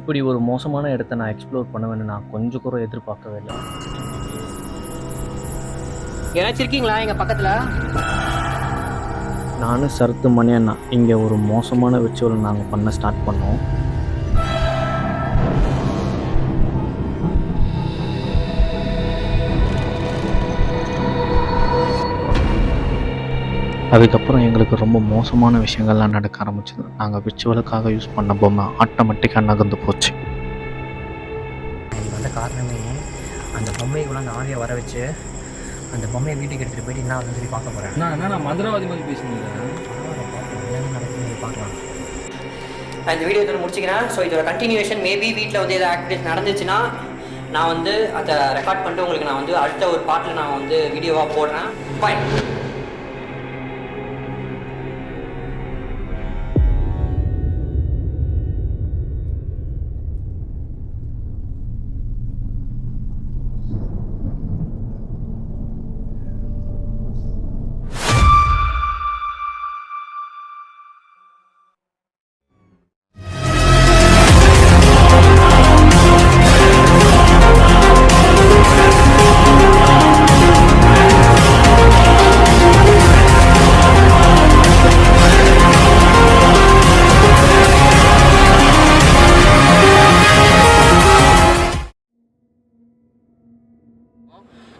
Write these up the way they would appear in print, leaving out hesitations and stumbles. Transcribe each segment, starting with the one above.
இப்படி ஒரு மோசமான இடத்த நான் எக்ஸ்ப்ளோர் பண்ணுவேன்னு நான் கொஞ்சம் கூட எதிர்பார்க்கவே இல்லை. ஏதாச்சும் இருக்கீங்களா எங்கள் பக்கத்தில்? நானும் சரத்து மணி அண்ணா இங்கே ஒரு மோசமான விர்ச்சுவல் நாங்கள் பண்ண ஸ்டார்ட் பண்ணோம். அதுக்கப்புறம் எங்களுக்கு ரொம்ப மோசமான விஷயங்கள்லாம் நடக்க ஆரம்பிச்சது. நாங்கள் விர்ச்சுவலுக்காக யூஸ் பண்ண பொம்மை ஆட்டோமேட்டிக்காக நகர்ந்து போச்சு. இது வந்த காரணமே அந்த பொம்மைக்குள்ள அந்த ஆவியை வர வச்சு அந்த பொம்மையை வீட்டுக்கு எடுத்துகிட்டு போயிட்டு என்ன வந்து சொல்லி பார்க்க போகிறேன். நான் மதுராவாதி மாதிரி பேசுனீங்க. என்னென்ன நடக்குது பார்க்கலாம். நான் இந்த வீடியோ இதோட முடிச்சுக்கிறேன். ஸோ இதோட கண்டினியூஷன் மேபி வீட்டில் வந்து எதாவது ஆக்டிவிட்டிஸ் நடந்துச்சுன்னா நான் வந்து அதை ரெக்கார்ட் பண்ணிட்டு உங்களுக்கு நான் வந்து அடுத்த ஒரு பார்ட்டில் நான் வந்து வீடியோவாக போடுறேன். பாய்.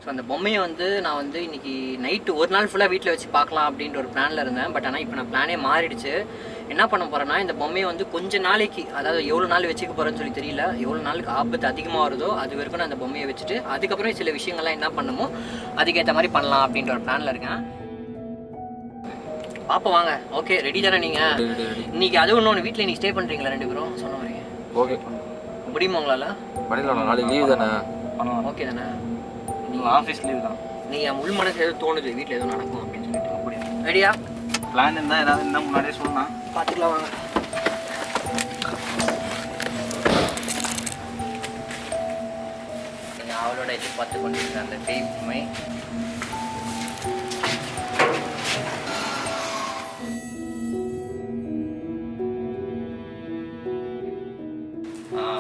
ஸோ அந்த பொம்மையை வந்து நான் வந்து இன்றைக்கி நைட்டு ஒரு நாள் ஃபுல்லாக வீட்டில் வச்சு பார்க்கலாம் அப்படின்ற ஒரு பிளானில் இருந்தேன். பட் ஆனால் இப்போ நான் பிளானே மாறிடுச்சு. என்ன பண்ண போகிறேன்னா இந்த பொம்மையை வந்து கொஞ்சம் நாளைக்கு, அதாவது எவ்வளோ நாள் வச்சுக்க போகிறேன்னு சொல்லி தெரியல, எவ்வளோ நாளுக்கு ஆபத்து அதிகமாக வருதோ அது வரைக்கும் நான் அந்த பொம்மையை வச்சுட்டு அதுக்கப்புறம் சில விஷயங்கள்லாம் என்ன பண்ணணுமோ அதுக்கேற்ற மாதிரி பண்ணலாம் அப்படின்ற ஒரு பிளானில் இருக்கேன். பாப்பா வாங்க. ஓகே, ரெடி தானே நீங்கள்? இன்றைக்கி அது ஒன்று வீட்டில் நீங்கள் ஸ்டே பண்ணுறீங்களா ரெண்டு பேரும் சொன்ன மாதிரி? ஓகே, முடியுமா உங்களால்? பண்ணிடலாம். நாளைக்கு லீவ் தானே? ஓகே தானே? நீங்கள் ஆஃபீஸ் லீவ் தான். நீ என் முழு மனசு எதுவும் தோணுது வீட்டில் எதுவும் நடக்கும் அப்படின்னு சொல்லிட்டு. அப்படி ரெடியா? பிளான் இருந்தால் ஏதாவது இருந்தால் முன்னாடியே சொல்லலாம். பார்த்துக்கலாம் வாங்க. நீங்கள் அவளோட எதிர்பார்த்து கொண்டிருந்த அந்த பேய் உண்மை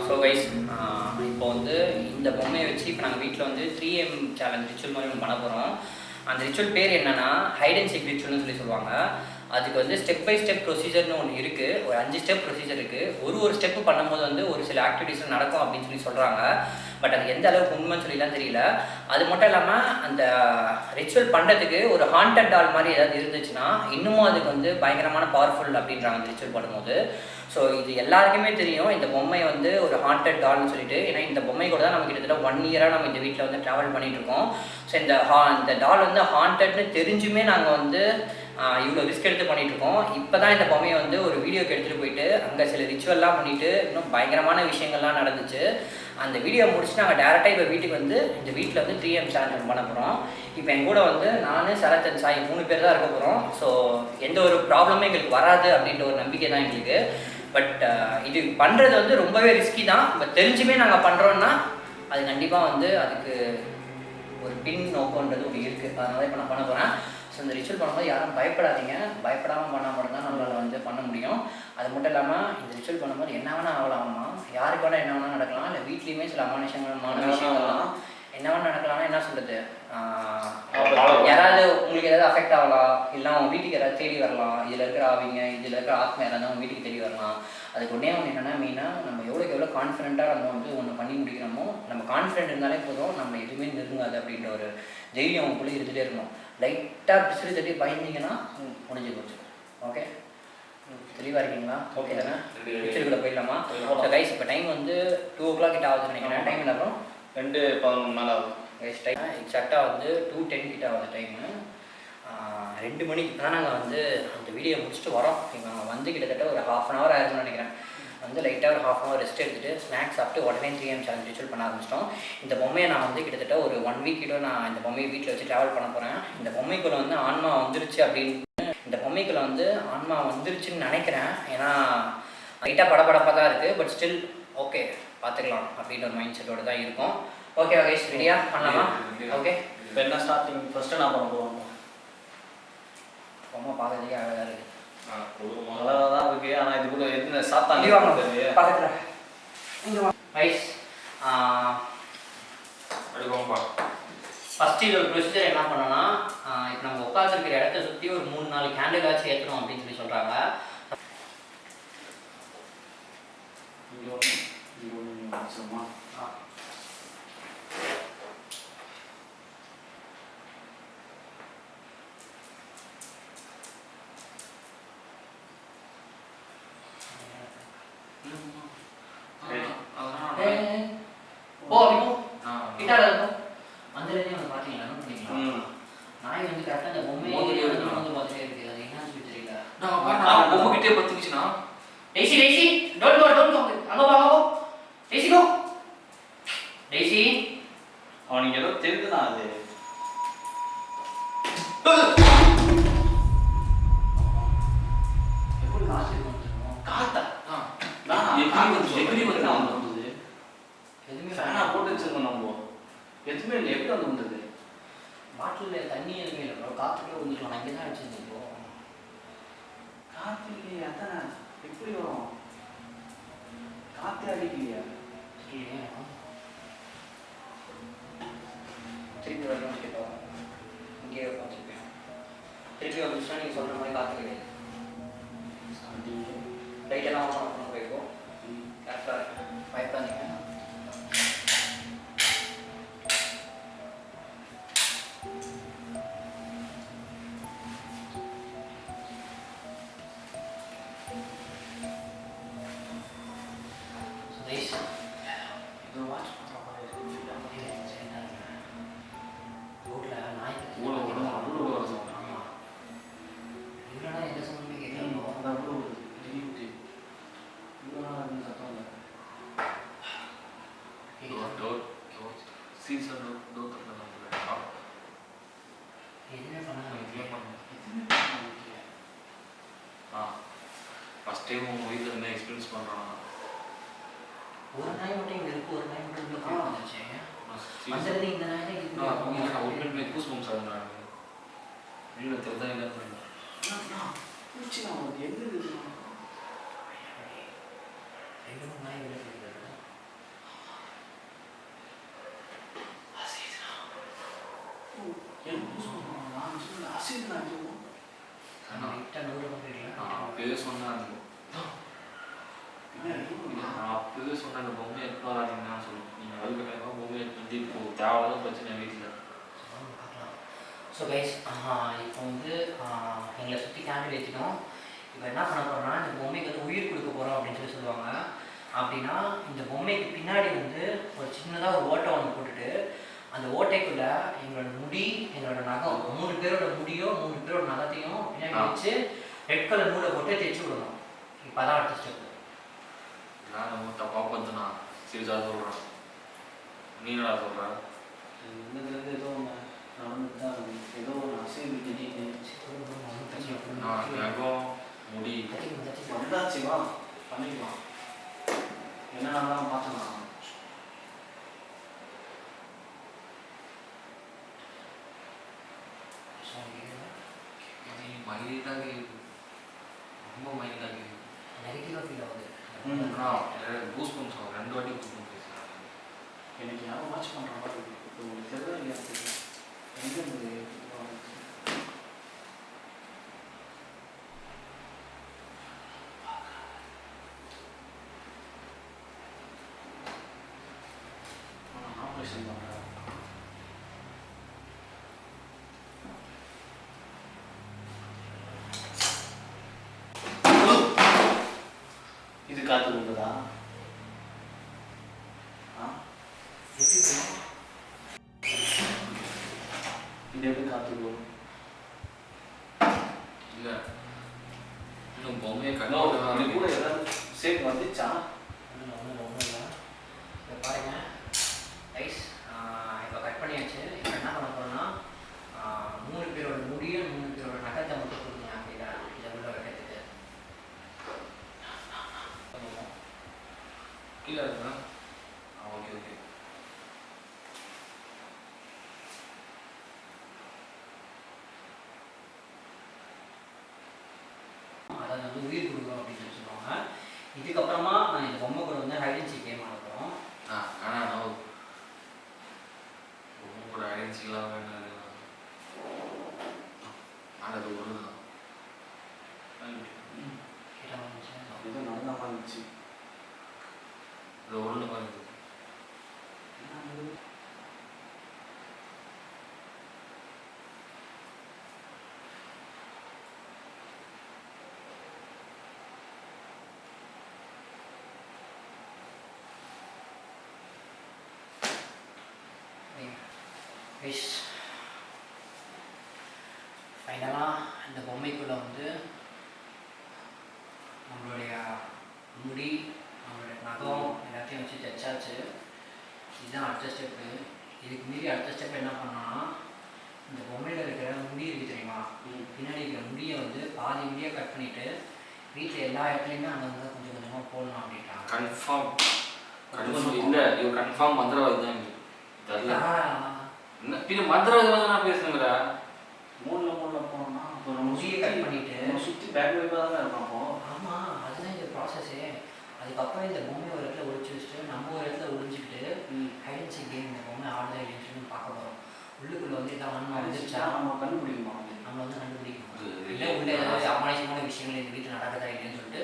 ஸோ கைஸ், இப்போ வந்து இந்த பொம்மையை வச்சு இப்போ நாங்கள் வீட்டில் வந்து 3M சேலஞ்ச் ரிச்சுவல் மாதிரி ஒன்று பண்ண போகிறோம். அந்த ரிச்சுவல் பேர் என்னென்னா ஹைட் அண்ட் சீக் ரிச்சுவல்னு சொல்லி சொல்லுவாங்க. அதுக்கு வந்து ஸ்டெப் பை ஸ்டெப் ப்ரொசீஜர்னு ஒன்று இருக்குது. ஒரு 5 ஸ்டெப் ப்ரொசீஜர் இருக்குது. ஒரு ஸ்டெப்பு பண்ணும்போது வந்து ஒரு சில ஆக்டிவிட்டீஸ் நடக்கும் அப்படின்னு சொல்லி சொல்கிறாங்க. பட் அது எந்த அளவுக்கு உண்மைன்னு சொல்லிலாம் தெரியல. அது மட்டும் இல்லாமல் அந்த ரிச்சுவல் பண்ணுறதுக்கு ஒரு ஹாண்டட் டால் மாதிரி ஏதாவது இருந்துச்சுன்னா இன்னமும் அதுக்கு வந்து பயங்கரமான பவர்ஃபுல் அப்படின்றாங்க அந்த ரிச்சுவல் பண்ணும்போது. ஸோ இது எல்லாருக்குமே தெரியும் இந்த பொம்மை வந்து ஒரு ஹாண்டட் டால்னு சொல்லிட்டு. ஏன்னா இந்த பொம்மை கூட தான் நம்ம கிட்டத்தட்ட 1 இயராக நம்ம இந்த வீட்டில் வந்து ட்ராவல் பண்ணிகிட்டு இருக்கோம். ஸோ இந்த டால் வந்து ஹாண்டட்னு தெரிஞ்சுமே நாங்கள் வந்து இவ்வளோ ரிஸ்க் எடுத்து பண்ணிகிட்ருக்கோம். இப்போ தான் இந்த பொம்மையை வந்து ஒரு வீடியோக்கு எடுத்துகிட்டு போயிட்டு அங்கே சில ரிச்சுவல்லாம் பண்ணிவிட்டு இன்னும் பயங்கரமான விஷயங்கள்லாம் நடந்துச்சு. அந்த வீடியோ முடிச்சுட்டு நாங்கள் டேரெக்டாக இப்போ வீட்டுக்கு வந்து இந்த வீட்டில் வந்து 3M சேலஞ்ச் பண்ண போகிறோம். இப்போ என் கூட வந்து நான், சரத் அண்ட் சாய் 3 பேர் தான் இருக்க போகிறோம். ஸோ எந்த ஒரு ப்ராப்ளமே எங்களுக்கு வராது அப்படின்ற ஒரு நம்பிக்கை தான் எங்களுக்கு. பட் இது பண்ணுறது வந்து ரொம்பவே ரிஸ்கி தான். பட் தெரிஞ்சுமே நாங்கள் பண்ணுறோன்னா அது கண்டிப்பாக வந்து அதுக்கு ஒரு பின் நோக்கன்றது ஒன்று இருக்குது. அதனால இப்போ நான் பண்ண போகிறேன். ஸோ இந்த ரிச்சுவல் பண்ணும்போது யாரும் பயப்படாதீங்க. பயப்படாமல் பண்ணால் மட்டும்தான் நம்மளால் வந்து பண்ண முடியும். அது மட்டும் இல்லாமல் இந்த ரிச்சுவல் பண்ணும்போது என்ன வேணால் ஆகலாமா, யாருக்கு வேணால் என்ன வேணால் நடக்கலாம். இல்லை வீட்லேயுமே சில விஷயங்கள்லாம் என்ன வேணால் நடக்கலாம்னா என்ன சொல்கிறது, யாராவது உங்களுக்கு ஏதாவது அஃபெக்ட் ஆகலாம், இல்லை அவங்க வீட்டுக்கு யாராவது தேடி வரலாம். இதில் இருக்கிற ஆவிங்க, இதில் இருக்கிற ஆத்மா யாராவது அவங்க வீட்டுக்கு தேடி வரலாம். அதுக்கு ஒன்றே ஒன்று என்னென்னா மெயினாக நம்ம எவ்வளோ கான்ஃபிடென்ட்டாக நம்ம வந்து ஒன்று பண்ணி முடிக்கிறோமோ, நம்ம கான்ஃபிடென்ட் இருந்தாலே போதும், நம்ம எதுவுமே நெருங்காது அப்படின்ற ஒரு தைரியம் அவங்களுக்குள்ளே இருந்துகிட்டே இருக்கணும். லைட்டாக பிசிறி தட்டி பயந்தீங்கன்னா முடிஞ்சு போச்சு. ஓகே, தெளிவாக இருக்கீங்களா? ஓகே தானே? ரிச்சுவலுக்குள்ள போயிடலாமா? ஸோ கைஸ், இப்போ டைம் வந்து 2 o'clock கிட்ட ஆகுதுன்னு நினைக்கிறேன். டைம் என்ன வரும்? 2:11 மேலே ஆகும். டைம் எக்ஸாக்டாக வந்து 2:10 கிட்ட ஆகுது டைமு. 2 மணிக்கு தான் நாங்கள் வந்து அந்த வீடியோ முடிச்சுட்டு வரோம். இப்போ நாங்கள் வந்து கிட்டத்தட்ட ஒரு 1/2 an hour ஆயிருக்கும்னு நினைக்கிறேன். வந்து லைட்டாக ஒரு 1/2 hour ரெஸ்ட் எடுத்துகிட்டு ஸ்நாக்ஸ் சாப்பிட்டு உடனே 3M சேலஞ்ச் ரிச்சுவல் பண்ண ஆரம்பிச்சிட்டோம். இந்த பொம்மையை நான் வந்து கிட்டத்தட்ட ஒரு 1 week கிட்ட நான் இந்த பொம்மையை வீட்டில் வச்சு ட்ராவல் பண்ண போகிறேன். இந்த பொம்மைக்குள்ளே வந்து ஆன்மா வந்துருச்சு அப்படின்னு, இந்த பொம்மைக்குள்ளே வந்து ஆன்மா வந்துருச்சுன்னு நினைக்கிறேன். ஏன்னா லைட்டாக படப்படப்பாக தான் இருக்குது. பட் ஸ்டில் ஓகே, பார்த்துக்கலாம் அப்படின்ற ஒரு மைண்ட் செட்டோடு தான் இருக்கும். ஓகே கைஸ், ரெடியா பண்ணலாமா? ஓகே, இப்போ என்ன ஸ்டார்டிங் ஃபஸ்ட்டு நான் பண்ண போகிறோம். பொம்மை பார்க்கறதுக்கே அழகாக இருக்குது. அழகாக தான் இருக்குது. ஆனால் இதுக்குள்ள என்ன சாத்தான் பக்கத்தில் ரைஸ் எடுக்கோம்பா. ஃபஸ்ட்டு இது ஒரு ப்ரொசீஜர் என்ன பண்ணோன்னா, இப்போ நம்ம உட்காந்துருக்கிற இடத்த சுற்றி ஒரு 3-4 கேண்டில் ஆச்சு ஏற்றணும் அப்படின்னு சொல்லி சொல்கிறாங்க. இங்கே ஒன்று வச்சுருமா? ஓ இப்போ கிட்டால இருக்கும் அந்த இடத்தையும் வந்து பார்த்தீங்களா நோட் பண்ணிக்கலாம். நாய் வந்து கரெக்டாக அந்த பொம்மையை வந்து பார்த்துட்டே இருக்கு. அது என்னன்னு சொல்லி தெரியல. பொம்மை கிட்டே பத்துக்குச்சுன்னா டெய்ஸி டெய்ஸி டோன்ட் கோ அங்கே வா வா டெய்ஸி கோ டெய்ஸி. அவனுக்கு ஏதோ தெரியுதுண்ணா அது. எப்படி காசு வந்துடும் காத்தா எப்படி வந்து அவன் வந்தது? எதுவுமே ஃபேனா போட்டு வச்சிருக்கோம் நம்ம. எதுவுமே இல்லை, எப்படி வந்து வந்தது? பாட்டிலில் தண்ணி எதுவுமே இல்லை ப்ரோ. காற்றுக்குள்ளே வந்துருக்கலாம். நான் இங்கே தான் வச்சுருந்தேன் ப்ரோ. காற்று இல்லையே, அதானே எப்படி வரும்? காற்றே அடிக்கலையா? இல்லையா திருப்பி வரணும் கேட்டோம். இங்கேயே உட்காந்துருப்பேன். திருப்பி வந்துச்சுன்னா நீங்கள் சொல்கிற மாதிரி காற்று கிடையாது. லைட்டெல்லாம் ஆஃப் பண்ண போயிருக்கோம். கரெக்டாக இருக்கேன். பயப்படாதீங்க. சுதேஷ் இது வாட்ச் பண்ணுற மாதிரி இருக்கு. ரோட்டில் நாய் ஊழ விடணும், அவ்வளோ வருது. ஆமாம். இல்லைன்னா எந்த சம்பந்தமே கேட்கலாம். அது அவ்வளோ திடீர்னு இவ்வளோ நாள் சத்தம் இல்லை. சீசன் எதுவுமே பண்ண ஃபஸ்ட் டைம் உங்கள் வீட்டில் என்ன எக்ஸ்பீரியன்ஸ் பண்ணுறான்? ஒரு நாய் மட்டும் இங்கே இருக்கு, ஒரு நாய் மட்டும் இங்கே வந்துச்சு. வந்துடுது இந்த நாய் தான் இது கூஸ் பம்ஸ் ஆகுது. வீட்டில் தெரிஞ்சா என்ன பண்ணுறேன் பூச்சி நான் உனக்கு எங்கே இருக்குதுண்ணா? 2 நாய் வெளியே போயிருக்காரு. அப்பவே சொன்னேன் அப்பவே சொன்னேன் அந்த பொம்மை எப்போ வராதிங்கன்னா சொல்லுவோம். நீங்கள் அதுக்கு பொம்மை வந்து இப்போ தேவையான பிரச்சனை வீட்டில். ஸோ கைஸ் இப்போ வந்து எங்களை சுற்றி கேண்டில் ஏற்றிட்டோம். இப்போ என்ன பண்ண போகிறோம்னா, இந்த பொம்மைக்கு வந்து உயிர் கொடுக்க போகிறோம் அப்படின்னு சொல்லி சொல்லுவாங்க. அப்படின்னா இந்த பொம்மைக்கு பின்னாடி வந்து ஒரு சின்னதாக ஒரு ஓட்டை ஒன்று போட்டுட்டு அந்த ஓட்டைக்குள்ளே எங்களோட முடி, எங்களோட நகம், 3 பேரோட முடியோ 3 பேரோட நகத்தையும் பின்னாடி வச்சு ரெட் கலர் மூடை போட்டு தைச்சு விடணும். இப்போ அதான் அடுத்த ஸ்டெப்பு. நான் நம்ம தப்பாக பார்த்து நான் சீரியஸாக சொல்கிறேன். நீ என்ன சொல்கிறேன்? இன்னதுலேருந்து ஏதோ ஒன்று நடந்துட்டு தான் ஏதோ ஒன்று அசைவு திடீர்னு நகம் முடி வந்தாச்சுவா பண்ணிக்கலாம். என்னென்னலாம் பார்த்தோம்னா மைல்டாக ரொம்ப மைல்டாக நெகட்டிவாக ஃபீல் ஆகுது. பூஸ் பம்ஸ் ஆகும். 2 வாட்டி பூஸ் பம்ஸ் பேசுகிறாங்க. எனக்கு யாரும் வாட்ச் பண்ணுற மாதிரி இருக்குது. இப்போ உங்களுக்கு தெரியல இல்லையா? எங்கே இருந்தது? ஆப்ரேஷன் பண்ணுறேன். இது காத்து கொண்டுதா? எப்படி இது எப்படி காத்துக்கும்? இல்லை இன்னும் பொம்மையை கட்டணும். இது கூட ஏதாவது ஷேப் வந்துச்சா? ஒன்றும் இல்லை. இப்போ பாருங்க ரைஸ், இப்போ கட் பண்ணியாச்சு. இப்போ என்ன பண்ண போகிறோம்னா 3 பேரோட முடியும் 3 பேரோட நகத்தை மட்டும் கொடுங்க. அப்படின்னா இதை உள்ள வைக்கிறதுக்கு கீழே இருக்குண்ணா. Okay okay. அதை வந்து உயிர் கொடுக்கணும் அப்படின்னு சொல்லி சொல்லுவாங்க. இதுக்கப்புறமா நான் இந்த பொம்மை கூட வந்து ஹைட் அண்ட் சீக் கேம் ஆட நினச்சிக்கலாம் வேண்டாம் நான் அது ஒன்று தான் ஏதோ நடந்த மாதிரி இருந்துச்சு. அது ஒன்று மாதிரி ஃபைனலாக இந்த பொம்மைக்குள்ளே வந்து நம்மளுடைய முடி, நம்மளுடைய நகம் எல்லாத்தையும் வச்சு தைச்சாச்சு. இதுதான் அடுத்த ஸ்டெப்பு. இதுக்கு மீறி அடுத்த ஸ்டெப் என்ன பண்ணோன்னா, இந்த பொம்மையில் இருக்கிற முடி இருக்குது தெரியுமா, பின்னாடி இருக்கிற முடியை வந்து பாதி முடியை கட் பண்ணிவிட்டு வீட்டில் எல்லா இடத்துலையுமே அங்கே கொஞ்சம் கொஞ்சமாக போடணும் அப்படின்ட்டாங்க. கன்ஃபார்ம் இல்லை, இவர் கன்ஃபார்ம் மந்திரவாதி தான் தெரியல. என்ன பின்ன மந்திரவாதி வந்து நான் பேசுங்கிறா மூணில் போனோம்னா இப்போ நம்ம முடியை கட் பண்ணிவிட்டு சுற்றி பேக் வைப்பாக தானே இருக்கும். அப்போ ஆமாம், அதுதான் இந்த ப்ராசஸ்ஸே. அதுக்கப்புறம் இந்த பொம்மையை ஒரு இடத்துல ஒழிச்சு வச்சுட்டு நம்ம ஒரு இடத்துல ஒழிஞ்சிக்கிட்டு ஹைட் அண்ட் சீக் கேம் இந்த பொம்மை ஆடுதா இல்லைன்னு சொல்லி பார்க்க போகிறோம். உள்ளுக்குள்ளே வந்து எதாவது ஒன்று வந்துருச்சா நம்ம கண்டுபிடிக்குமா? நம்ம வந்து கண்டுபிடிக்கணும். இல்லை உள்ள ஏதாவது அமானுஷமான விஷயங்கள் இந்த வீட்டில் நடக்குதா இல்லைன்னு சொல்லிட்டு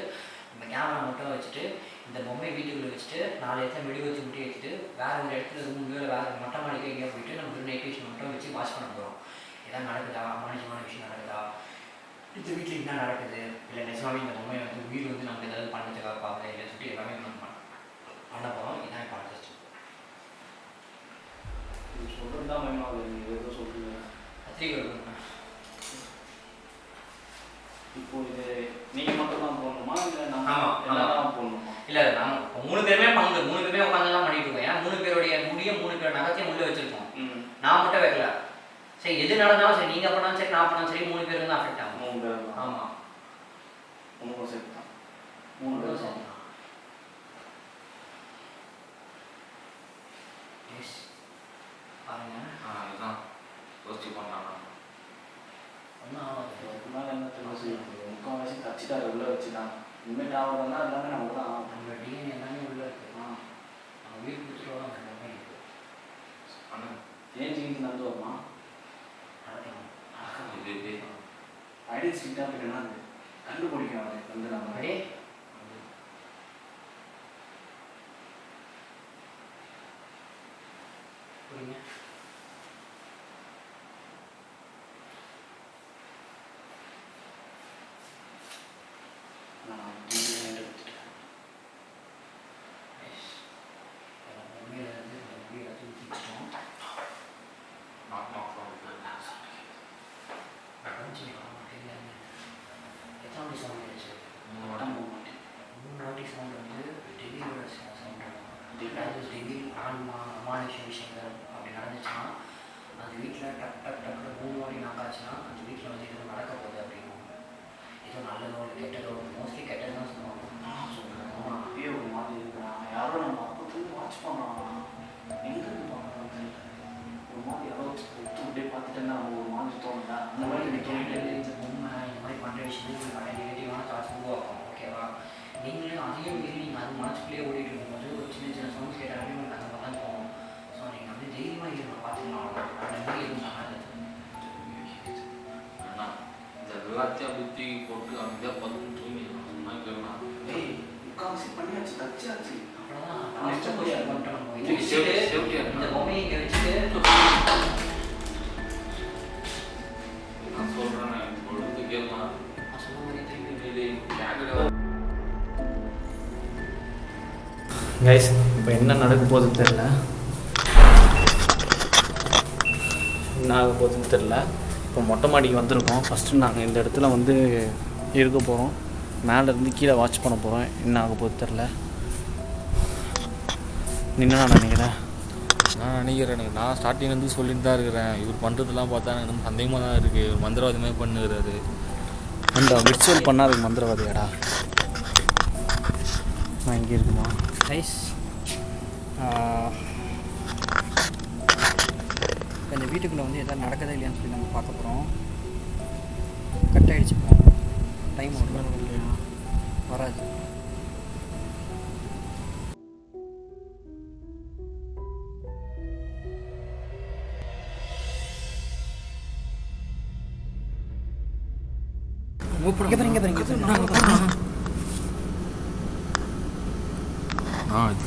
நம்ம கேமரா மட்டும் வச்சுட்டு இந்த பொம்மையை வீட்டுக்குள்ளே வச்சுட்டு 4 இடத்துல மெழுகுவத்தி முட்டி வச்சுட்டு வேறு ஒரு இடத்துல ரூம்லையோ இல்லை வேறு மொட்டை மாடிக்கோ எங்கேயோ போயிட்டு நம்ம நைட் விஷயம் மட்டும் வச்சு வாட்ச் பண்ண போகிறோம். எதாவது நடக்குதா, அமானுஷமான விஷயம் நடக்குதா, இந்த வீட்டில் என்ன நடக்குது, இல்லை நிஜமாவே இந்த பொம்மையை வந்து உயிர் வந்து நம்ம ஏதாவது பண்ணதுக்காக பார்க்கல இல்லை சொல்லிட்டு எல்லாமே பண்ண போகிறோம். இதான் இப்போ அடுத்த ஸ்டெப். இது சொல்கிறது தான் பயமாகுது. நீங்கள் ஏதோ சொல்கிறீங்க. கத்திரிக்கோள் இப்போ இது நீங்கள் மட்டும் தான் போடணுமா இல்லை நம்ம ஆமாம் எல்லாரும் போடணுமா? இல்லை நாங்கள் 3 பேருமே பங்கு 3 பேருமே உட்காந்து தான் பண்ணிட்டு இருக்கோம். ஏன்னா 3 பேருடைய முடியும் 3 பேரோட நகத்தையும் உள்ளே வச்சுருக்கோம். நான் மட்டும் வைக்கல. சரி எது நடந்தாலும் சரி, நீங்கள் பண்ணாலும் சரி நான் பண்ணாலும் சரி 3 பேருக்கு தான் அஃபெக்ட் ஆகும். 3 பேர் தான். ஆமாம், 3 சேர்த்து தான் 3 பேர் தான். எஸ் பாருங்க, இதுதான் யோசிச்சு பண்ணாங்க. ஒன்றும் ஆகாது. அதுக்கு மேலே என்ன தெரிஞ்சு முக்கால்வாசி தச்சுட்டாரு உள்ளே வச்சுதான். இனிமேட்டு ஆகுதுன்னா எல்லாமே நமக்கு தான் ஆகும். நம்ம டிஎன்ஏ எல்லாமே உள்ளே இருக்குது. நம்ம வீட்டு கொடுத்துருவோம். அந்த பொம்மை இருக்குது. ஆனால் ஏன் ஜீன்ஸ் நடந்து வருமா? நடக்கலாம். இது ஐடென்டிட்டியாக போயிட்டுனா அது கண்டுபிடிக்கும். அது வந்து நம்ம அப்படியே புரியுங்க. நான் டிஎன்ஏ எடுத்துட்டேன். பொம்மையில இருந்து இந்த முடியை எல்லாத்தையும் தூக்கிட்டோம். எத்தனை மணி சவுண்ட் ஆயிடுச்சு? 3 வாட்டி சவுண்ட் வந்து டெல்லியோட சவுண்ட் ஆகும். அதாவது டெல்லி ஆன்மா அமானுஷ விஷயங்கள் அப்படி நடந்துச்சுன்னா அந்த வீட்டில் டக் டக் டக்கு 3 வாட்டி நாக்காச்சுன்னா அந்த வீட்டில் வந்து எதுவும் நடக்க போகுது அப்படின்னு. எதுவும் நல்லதோ இல்லை கெட்டதோ, மோஸ்ட்லி கெட்டது தான் சொல்லுவாங்க. சொல்கிறேன் அப்பயே ஒரு மாதிரி இருக்கிறான். யாரோ நம்ம அப்போத்துலேருந்து வாட்ச் பண்ணுறான். எங்கேருந்து பார்க்குறாங்க ஒரு மாதிரி யாரோ அப்படியே பார்த்துட்டேன்னா நம்ம ஒரு மாதிரி தோணுதா? அந்த மாதிரி எனக்கு தோணிட்டு இந்த பொம்மை இந்த மாதிரி பண்ணுற விஷயத்துக்கு நிறைய நெகட்டிவான தாட்ஸ் உருவாக்கும். ஓகேவா? நீங்களும் அதையும் மீறி நீங்கள் அது மனசுக்குள்ளேயே ஓடிட்டு இருக்கும்போது ஒரு சின்ன சின்ன சவுண்ட்ஸ் கேட்டாலே உங்களுக்கு அந்த மாதிரி தான் போகும். ஸோ நீங்கள் வந்து தைரியமாக இருங்க, பார்த்துக்கலாம். அந்த மாதிரி எதுவும் பண்ணாது. அண்ணா இந்த எல்லாத்தையும் அப்படி தூக்கி போட்டு அமைதியாக பார்த்து தூங்கி சொன்னா கேட்கலாம். ஏய் முக்கால்வாசி பண்ணியாச்சு, தச்சாச்சு. அவ்வளோதான். லாஸ்ட்டாக போய் அது பண்ணிட்டு நம்ம இது சேஃப்டியாக இந்த பொம்மையை இங்கே வச்சுட்டு நான் சொல்கிறேன் பொழுது கேட்கலாம். நான் சொன்ன மாதிரி திருப்பி கேட்கல கைஸ், இப்போ என்ன நடக்க போகுதுன்னு தெரில. என்ன ஆக போகுதுன்னு தெரில. இப்போ மொட்டை மாடிக்கு வந்திருக்கோம். ஃபஸ்ட்டு நாங்கள் இந்த இடத்துல வந்து இருக்க போகிறோம். மேலேருந்து கீழே வாட்ச் பண்ண போகிறோம். என்ன ஆக போகுது தெரில. நீ என்ன நினைக்கிறேன்? நான் நினைக்கிறேன், எனக்கு நான் ஸ்டார்டிங்லேருந்து சொல்லிட்டு தான் இருக்கிறேன். இவர் பண்ணுறதுலாம் பார்த்தா எனக்கு வந்து சந்தேகமாக தான் இருக்குது. இவர் மந்திரவாதமே பண்ணுறாரு. அந்த விர்ச்சுவல் பண்ணால் அதுக்கு மந்திரவாதியாடா? நான் இங்கே இருக்குமா ரைஸ் இந்த வீட்டுக்குள்ளே வந்து எதாவது நடக்குதா இல்லையான்னு சொல்லி நம்ம பார்க்க போகிறோம். கட் ஆகிடுச்சு. டைம் வராது.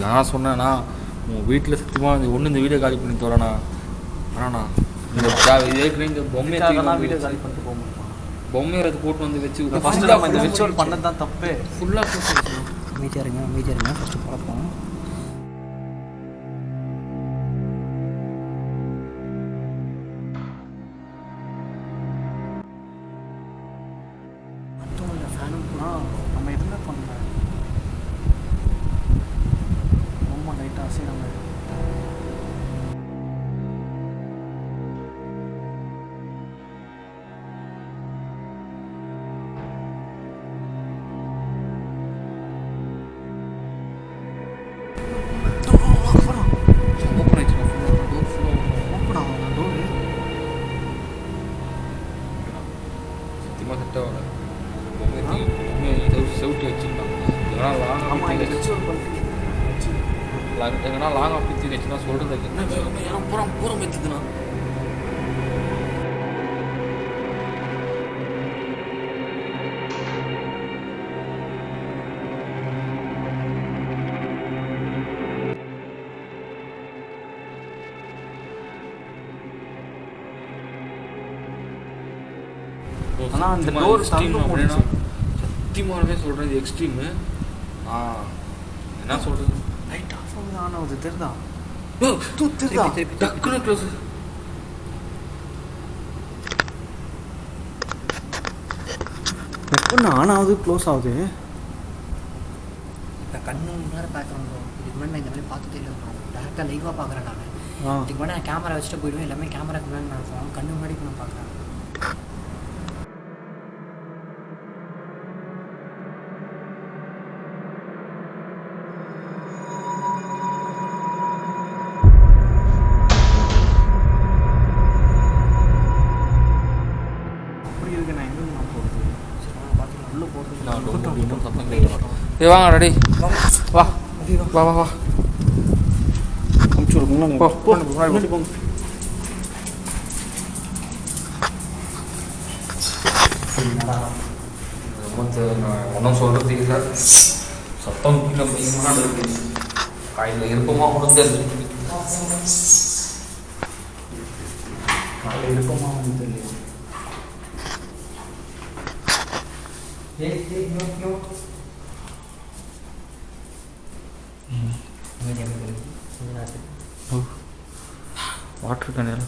நான் சொன்னேண்ணா உங்கள் வீட்டில் சத்தியமாக ஒன்று இந்த வீடியோ காலி பண்ணி தரேண்ணா. ஆனாண்ணா இந்த ஏற்கனவே இந்த பொம்மையை வீடியோ காலி பண்ணிட்டு போக முடியுமா? பொம்மையை அது போட்டு வந்து வச்சு ஃபஸ்ட்டு நம்ம இந்த ரிச்சுவல் பண்ணது தான் தப்பு. ஃபுல்லாக அமைதியாக இருங்க ஃபஸ்ட்டு பார்ப்போம். மற்றவங்க ஃபேனும் கூட நம்ம எதுவுமே பண்ணல. ரொம்ப லைட்டாக அசைகிறாங்க. சத்தியமாக செட்டாக செவுட்டி வச்சுருந்தான். எங்கன்னா லாங் ஆஃப் பித்தி வச்சுன்னா சொல்கிறது என்ன பூரா வச்சுதுண்ணா. ஆனால் அந்த டோர் எக்ஸ்ட்ரீம் திறந்து அப்படின்னா போட்டுச்சு. சத்தியமானவே சொல்கிறேன் இது எக்ஸ்ட்ரீமு. என்ன சொல்கிறது லைட் ஆஃப் ஆகுது, ஆன் ஆகுது, தெரியுதா? டக்குனு க்ளோஸ். எப்போ ஆன் ஆகுது க்ளோஸ் ஆகுது? இப்போ கண்ணு முன்னாடி பார்க்குறோம் ப்ரோ. இதுக்கு முன்னாடி நான் இந்த மாதிரி பார்த்து தெரியல ப்ரோ. டேரெக்டாக லைவாக பார்க்குறேன் நான். இதுக்கு முன்னாடி நான் கேமரா வச்சுட்டு போயிடுவேன். எல்லாமே கேமராக்கு முன்னாடி நான் கண்ணு முன்னாடி இப்போ நான் பார்க்குறேன். அப்படி இருக்கு. நான் எங்கே நான் போகிறது? சரி பார்த்துக்கலாம். உள்ளே போகிறது வாங்க ரெடி வா வா வா வா அமுச்சு விடுங்க. முன்னாடி போங்க. ஒன்றும் சொல்கிறதுக்கு இல்லை. சத்தம் கீழே பயங்கரமாக இருக்குது. காயில் இருப்போமா ஒன்றும் தெரிஞ்சு காலையில் இருக்குமா வந்து தெரியும். வாட்டர் கண்ணில்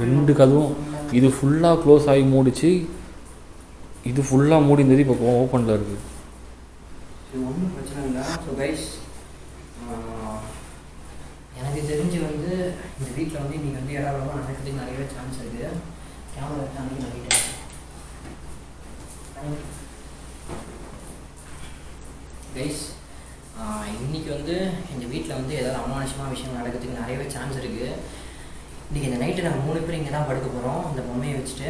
ரெண்டு கதவும் இது ஃபுல்லாக க்ளோஸ் ஆகி மூடிச்சு. இது ஃபுல்லாக மூடி இருந்தது இப்போ ஓப்பனில் இருக்குது. இது ஒன்றும் பிரச்சனை இல்லை. ஸோ கைஸ், எனக்கு தெரிஞ்சு வந்து இந்த வீட்டில் வந்து இன்றைக்கி வந்து இடம் நடக்கிறதுக்கு நிறையவே சான்ஸ் இருக்குது. கேமரா அன்றைக்கி நிறைய கைஸ், இன்றைக்கி வந்து இந்த வீட்டில் வந்து ஏதாவது அமானுஷமான விஷயம் நடக்கிறதுக்கு நிறையவே சான்ஸ் இருக்குது. இன்றைக்கி இந்த நைட்டு நாங்கள் 3 பேர் இங்கே தான் படுக்க போகிறோம் இந்த பொம்மையை வச்சுட்டு.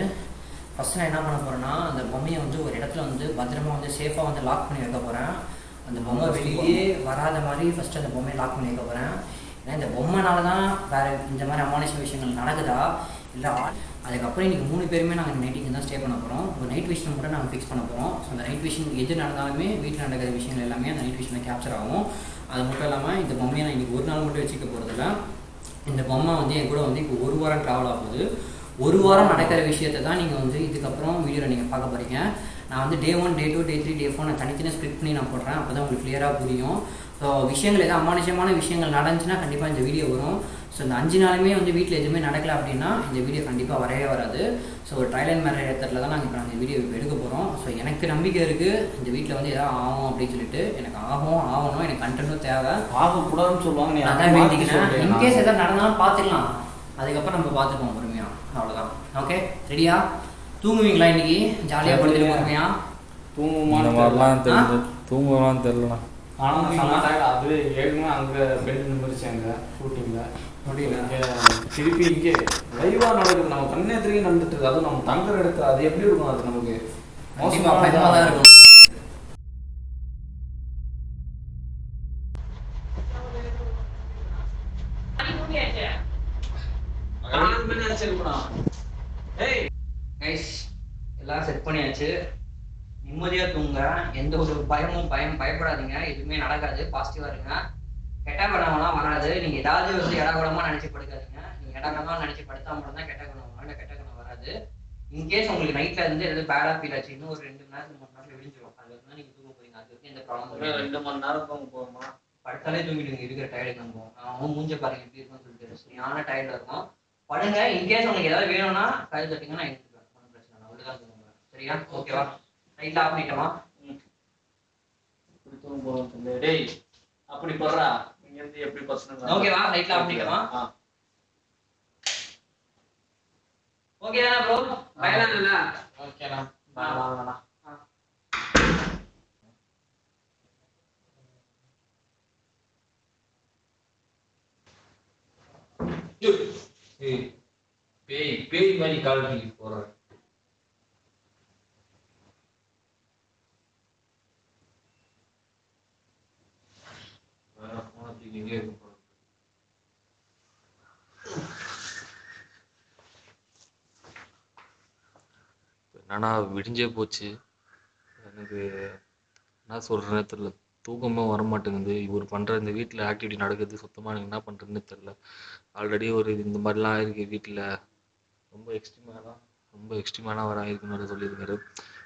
ஃபஸ்ட்டு நான் என்ன பண்ண போகிறேன்னா, அந்த பொம்மையை வந்து ஒரு இடத்துல வந்து பத்திரமா வந்து சேஃபாக வந்து லாக் பண்ணி வைக்க போகிறேன். அந்த பொம்மை வெளியே வராத மாதிரி ஃபஸ்ட்டு அந்த பொம்மையை லாக் பண்ணி வைக்க போகிறேன். ஏன்னா இந்த பொம்மைனால தான் வேறு இந்த மாதிரி அமானுஷ விஷயங்கள் நடக்குதா இல்லை. அதுக்கப்புறம் இன்றைக்கி 3 பேருமே நாங்கள் நைட் இங்கே தான் ஸ்டே பண்ண போகிறோம். ஒரு நைட் விஷன் கூட நாங்கள் ஃபிக்ஸ் பண்ண போகிறோம். ஸோ அந்த நைட் விஷன் எது நடந்தாலுமே வீட்டில் நடக்கிற விஷயங்கள் எல்லாமே அந்த நைட் விஷனில் கேப்சர் ஆகும். அது மட்டும் இல்லாமல் இந்த பொம்மையை நான் இன்றைக்கி ஒரு நாள் மட்டும் வச்சுக்க போகிறதில்ல. இந்த பொம்மை வந்து என் கூட வந்து இப்போ 1 வாரம் ட்ராவல் ஆகுது. 1 வாரம் நடக்கிற விஷயத்தை தான் நீங்கள் வந்து இதுக்கப்புறம் வீடியோவில் நீங்கள் பார்க்க போகிறீங்க. நான் வந்து Day 1, Day 2, Day 3, Day 4 நான் தனித்தனியாக ஸ்ப்ளிட் பண்ணி நான் போடுறேன். அப்போ தான் உங்களுக்கு கிளியராக புரியும். ஸோ விஷயங்கள் எதாவது அமானுஷமான விஷயங்கள் நடந்துச்சுன்னா கண்டிப்பாக இந்த வீடியோ வரும். ஸோ இந்த 5 நாளுமே வந்து வீட்டில் எதுவுமே நடக்கலை அப்படின்னா இந்த வீடியோ கண்டிப்பாக வரவே வராது. ஸோ ஒரு ட்ரையல் அண்ட் மேரேஜ் இடத்துல தான் நாங்கள் இப்போ நாங்கள் வீடியோ எடுக்க போகிறோம். ஸோ எனக்கு நம்பிக்கை இருக்குது இந்த வீட்டில் வந்து எதாவது ஆகும் அப்படின்னு சொல்லிட்டு. எனக்கு ஆகணும், எனக்கு கண்டென்ட்டும் தேவை. ஆகக்கூடாதுன்னு சொல்லுவாங்க. நான் தான் வேண்டிக்கிறேன். இன்கேஸ் எதாவது நடந்தாலும் பார்த்துக்கலாம், அதுக்கப்புறம் நம்ம பார்த்துப்போம் பொறுமையாக. அவ்வளோதான். ஓகே, ரெடியா? தூங்குவீங்களா இன்னைக்கு? ஜாலியாக படுத்துட்டு பொறுமையா தூங்கலாம் தெரியலண்ணா. ஆனால் அது ஏற்கனவே அங்கே பெட் நிமிரிச்சு அங்கே ஷூட்டிங்கில் முடியல. இங்கே திருப்பி இங்கே லைவாக நடக்குது. நம்ம கண்ணே திரும்பி நடந்துட்டு இருக்கு. அதுவும் நம்ம தங்குற இடத்துல அது எப்படி இருக்கும்? அது நமக்கு கண்டிப்பாக பயமாக தான் இருக்கும். கைஸ் எல்லாம் செட் பண்ணியாச்சு. நிம்மதியாக தூங்க, எந்த ஒரு பயப்படாதீங்க, எதுவுமே நடக்காது, பாசிட்டிவாக இருங்க. கெட்ட கனவுலாம் வராது. நீங்கள் ஏதாவது வந்து இடகுடமாக நினச்சி படுக்காதீங்க. நீங்கள் இடகுடமாக நினச்சி படுத்தா மட்டும் தான் கெட்ட கனவு வரும், இல்லை கெட்ட கனவு வராது. இன்கேஸ் உங்களுக்கு நைட்டில் இருந்து எதாவது பேடாக ஃபீல் ஆச்சு, இன்னும் ஒரு 2 மணி நேரத்துக்கு 3 நேரத்தில் விழிஞ்சிடும். அது வந்து நீங்கள் தூங்க போறீங்க, அது வரைக்கும் எந்த ப்ராப்ளம் 2 மணி நேரம் தூங்க போகுமா? படுத்தாலே தூங்கிடுங்க. இருக்கிற டயர்டு நம்ம அவன் மூஞ்ச பாருங்க எப்படி இருக்குன்னு சொல்லிட்டு சரியான டயர்டில் இருக்கும். படுங்க. இன்கேஸ் உங்களுக்கு ஏதாவது வேணும்னா கை தட்டிங்கன்னா நான் எடுத்துக்குவேன், ஒன்றும் பிரச்சனை இல்லை. அவ்வளோதான் தூங்குவேன். சரியா? ஓகேவா? நைட்டில் ஆஃப் பண்ணிட்டோமா? இப்படி தூங்க போகிறோம். டேய் அப்படி போடுறா, இங்கேருந்து எப்படி பசங்க? ஓகேவா? நைட்டில் ஆஃப் பண்ணிட்டோமா? ஓகே தானே ப்ரோ? பயலாம் இல்லை? ஓகேண்ணா, நான் வாங்கண்ணா. பேய் பேய் மாதிரி கால் பண்ணி போறேன். வேற போனதுக்கு இங்கே இருக்க போறேன். என்னன்னா விடிஞ்சே போச்சு. எனக்கு என்ன சொல்றேன்னு தெரியல, தூக்கமே வர மாட்டேங்குது. இவர் பண்ற இந்த வீட்டில் ஆக்டிவிட்டி நடக்குது, சுத்தமாக எனக்கு என்ன பண்றதுன்னு தெரியல. ஆல்ரெடி ஒரு இந்த மாதிரிலாம் ஆயிருக்கு வீட்டில். ரொம்ப எக்ஸ்ட்ரீமான வர ஆயிருக்குன்னு வேறு சொல்லியிருக்காரு.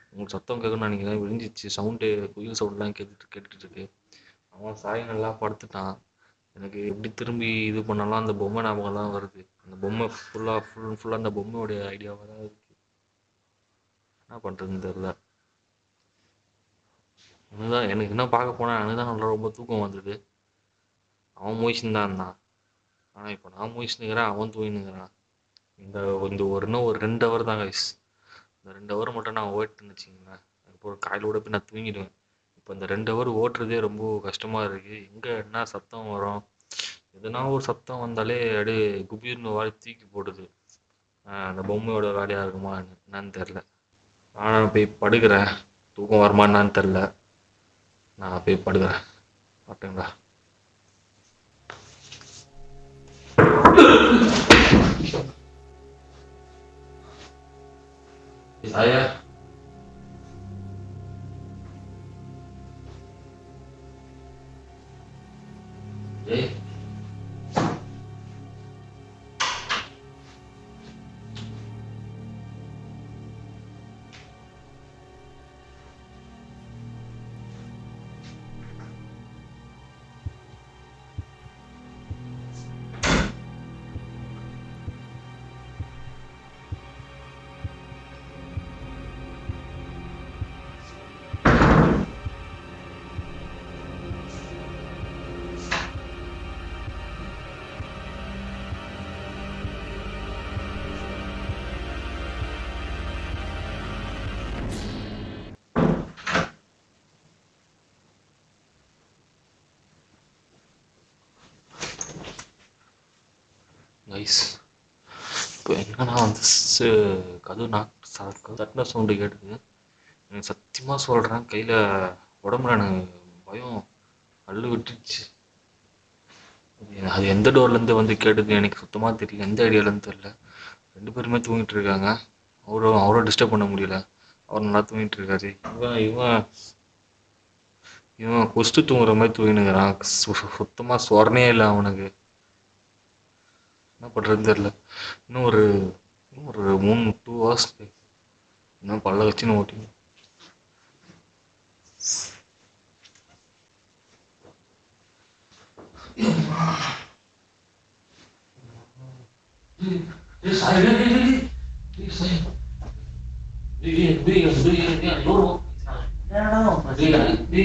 உங்களுக்கு சத்தம் கேட்கணும்னு நினைக்கிறேன். விழிஞ்சிச்சு, சவுண்டு குயில் சவுண்ட்லாம் கேட்டுட்டு இருக்கு. அவன் சாய் நல்லா படுத்துட்டான். எனக்கு எப்படி திரும்பி இது பண்ணலாம் அந்த பொம்மை ஞாபகம் தான் வருது. அந்த பொம்மை ஃபுல்லாக அந்த பொம்மையோடைய ஐடியாவாக தான் இருக்கு. என்ன பண்ணுறதுன்னு தெரில. அதுதான் எனக்கு என்ன பார்க்க போனேன், எனக்கு தான் நல்லா ரொம்ப தூக்கம் வந்தது. அவன் முயற்சின்னு தான் இருந்தான். ஆனால் இப்போ நான் முயற்சினுக்கிறேன், அவன் தூங்கினுங்கிறான். இந்த இந்த இன்னும் ஒரு 2 ஹவர் தான் கைஸ். இந்த 2 ஹவர் மட்டும் நான் ஓட்டுன்னு வச்சுக்கோங்களேன், அதுக்கப்புறம் காலையோட போய் நான் தூங்கிடுவேன். இப்போ இந்த 2 ஹவர் ஓட்டுறதே ரொம்ப கஷ்டமாக இருக்குது. எங்கே என்ன சத்தம் வரும், எதுனா ஒரு சத்தம் வந்தாலே அப்படியே குபீர்னு வாழை தூக்கி போடுது. அந்த பொம்மையோட வேலையாக இருக்குமா என்னன்னு தெரில. நான் போய் படுக்கிறேன். தூக்கம் வருமா என்னான்னு தெரில. நான் போய் படுக்கிறேன். பார்த்துங்களா? Saya கைஸ், இப்போ என்னன்னா வந்து கதவு தட்டின சவுண்டு கேட்டுது. எனக்கு சத்தியமாக சொல்கிறேன், கையில் உடம்புல எனக்கு பயம் அள்ளு விட்டுருச்சு. அது எந்த டோர்லேருந்து வந்து கேட்டுது எனக்கு சுத்தமாக தெரியல, எந்த ஐடியாலேருந்து தெரியல. 2 பேருமே தூங்கிட்டு இருக்காங்க. அவரும் டிஸ்டர்ப் பண்ண முடியல, அவர் நல்லா தூங்கிட்டு இருக்காரு. இவன் இவன் கொஸ்ட்டு தூங்குற மாதிரி தூங்கினுங்கிறான். சுத்தமாக சொரணையே இல்லை அவனுக்கு. என்ன பண்ணுறதுன்னு தெரில. இன்னும் ஒரு 2 ஹவர்ஸ் இன்னும் பல்ல வச்சுன்னு ஓட்டிங்க.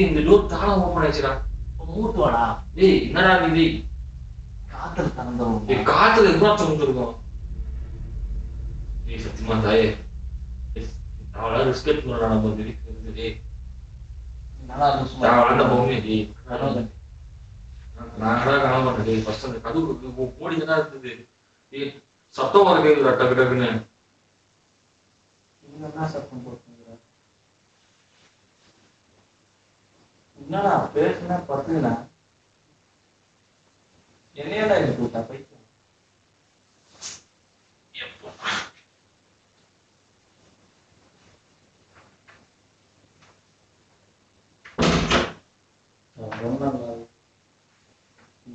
இந்த டோர் தானா ஓப்பன் ஆயிடுச்சுடா. மூட்டுவாடா. என்னடா இது? காத்துல திறந்துரும். காத்துல எவ்வளோ திறந்துருக்கும்? சத்தியமா தாயே, அவளா ரிஸ்க் எடுத்துடா நம்ம இருக்கு. நல்லா அந்த பொம்மை நாங்கடா காண மாட்டேன். ஃபர்ஸ்ட் அந்த கதவு ஓடிதான் இருந்தது. சத்தம் வர கேக்குதா டக்கு டக்குன்னு. என்ன சத்தம் போட்டுங்கிற? என்னடா பேசுனா பத்துங்கண்ணா என்னையடா இருக்கு விட்டா பைத்தியம்.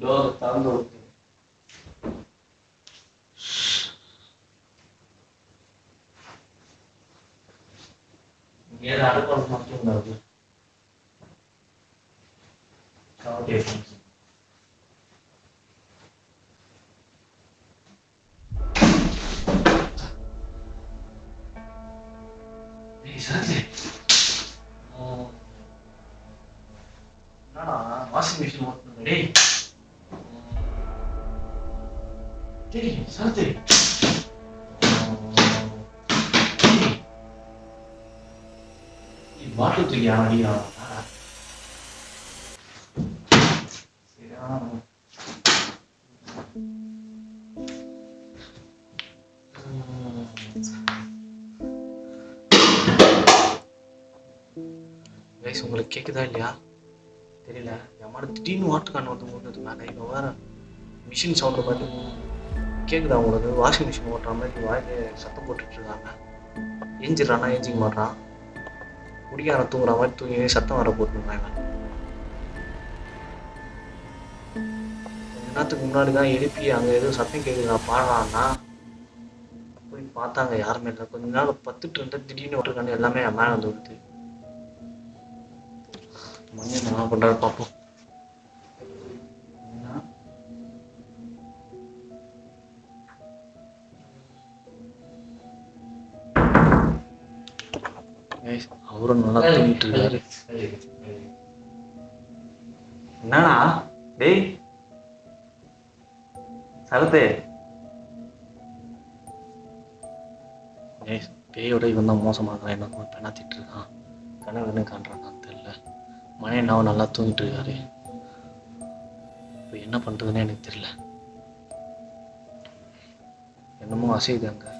டோர் திறந்து விட்டு ஏதாவது அடுப்பால் மட்டும் இருந்தாரு வாஷிங் மிஷின் ஓட்டணும் டேய் டேய் சரத்து பாட்டில் தூக்கி அடிக்கிறான் கைஸ் உங்களுக்கு கேட்குதா இல்லையா தெரியல. என் மாதிரி திடீர்னு வாட்டர் வந்து மூடுறது மேலே இப்போ வேறு மிஷின் சவுண்டை பார்த்து கேட்குதா உங்களுக்கு? வாஷிங் மிஷின் ஓட்டுற மாதிரி வாயிலே சத்தம் போட்டுட்ருக்காங்க. ஏஞ்சிடறானா ஏஞ்சிக்க மாட்டான், குடிக்கார தூங்குற மாதிரி தூங்கி சத்தம் வர போட்டுருந்தாங்க. கொஞ்ச நேரத்துக்கு முன்னாடி தான் எழுப்பி அங்கே எதுவும் சத்தம் கேட்குது நான் பாடுறான்னா போய் பார்த்தாங்க யாருமே இல்லை. கொஞ்ச நேரம் பத்துட்டு இருந்தா திடீர்னு விட்டுருக்கான்னு எல்லாமே என் மேலே வந்து விடுது. மணி என்ன பண்ணுறாரு பார்ப்போம். அவரும் நல்லா தூங்கிட்டு இருக்காரு. என்னடா டேய் சரத்து, பேயோட இவன் தான் மோசமாக என்ன பெண்ணாத்திட்டு இருக்கான். கனவு காண்றான்னு தெரியல. மணி என்னாவும் நல்லா தூங்கிட்டு இருக்காரு. இப்போ என்ன பண்ணுறதுன்னு எனக்கு தெரியல. என்னமோ அசையுது அங்கே,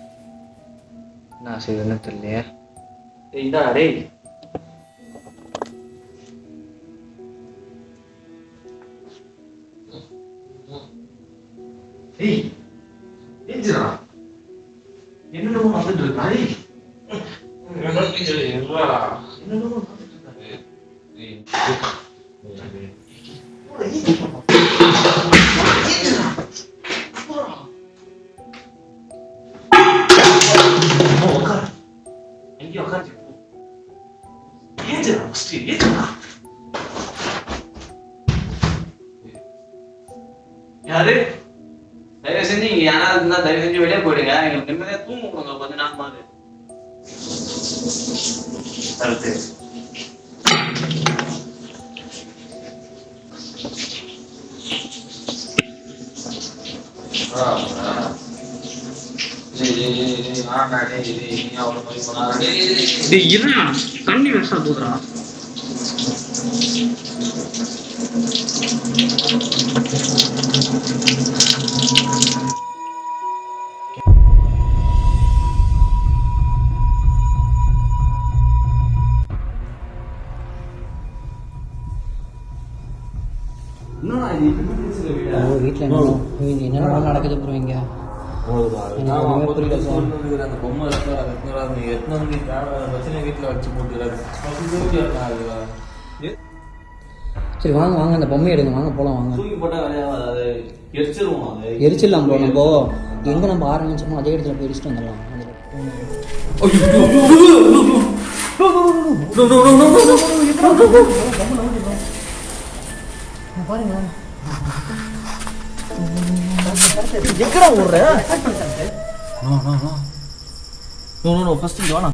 என்ன அசையுதுன்னு தெரியலையே. இதா டேய் டேய் ஏஞ்சிரா, என்னடா வந்துட்டு இருக்கா? டேய் என்னடா என்னடா யாரு தயவு செஞ்சு இங்க யாராவது இருந்தா தயவு செஞ்சு வெளியே போயிடுங்க. எங்களுக்கு நிம்மதியா தூங்க கொடுங்க கொஞ்ச நேரமாவது. கருத்து தண்ணி வேஸ்டா போதுரா. வீட்டில் என்ன நடக்குது ப்ரோ? இங்க அந்த பொம்மை வீட்டில் வச்சு போட்டுக்கிறாரு. சரி வாங்க வாங்க, அந்த பொம்மையை எடுங்க, வாங்க போகலாம் வாங்க. தூக்கி போட்டால் விளையாடாது, எரிச்சிருவோம். எரிச்சிடலாம் ப்ரோ. நம்ம எங்கே நம்ம ஆரம்பிச்சோமோ அதே இடத்துல போய் எரிச்சிட்டு வந்துடலாம். பாருங்க எங்கடா ஓடுற? ஃபர்ஸ்ட் இங்க வாடா.